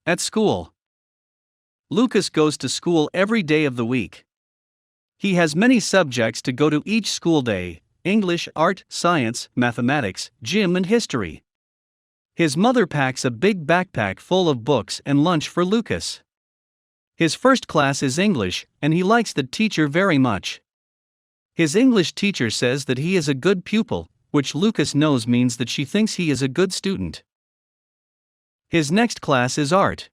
At school. Lucas goes to school every day of the week. He has many subjects to go to each school day: English, art, science, mathematics, gym, and history. His mother packs a big backpack full of books and lunch for Lucas. His first class is English, and he likes the teacher very much. His English teacher says that he is a good pupil, which Lucas knows means that she thinks he is a good student. His next class is art.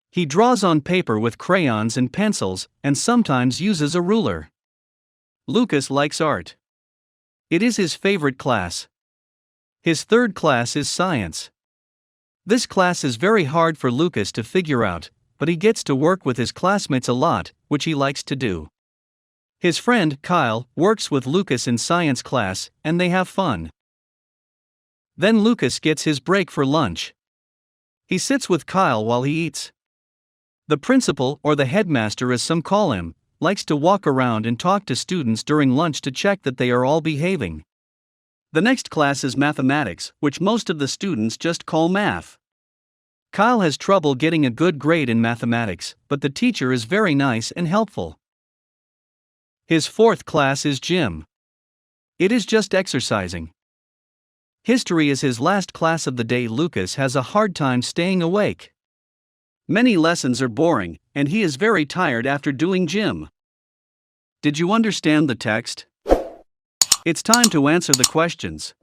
He draws on paper with crayons and pencils, and sometimes uses a ruler. Lucas likes art. It is his favorite class. His third class is science. This class is very hard for Lucas to figure out, but he gets to work with his classmates a lot, which he likes to do. His friend, Kyle, works with Lucas in science class, and they have fun. Then Lucas gets his break for lunch. He sits with Kyle while he eats. The principal, or the headmaster as some call him, likes to walk around and talk to students during lunch to check that they are all behaving. The next class is mathematics, which most of the students just call math. Kyle has trouble getting a good grade in mathematics, but the teacher is very nice and helpful. His fourth class is gym. It is just exercising. History is his last class of the day. Lucas has a hard time staying awake. Many lessons are boring, and he is very tired after doing gym. Did you understand the text? It's time to answer the questions.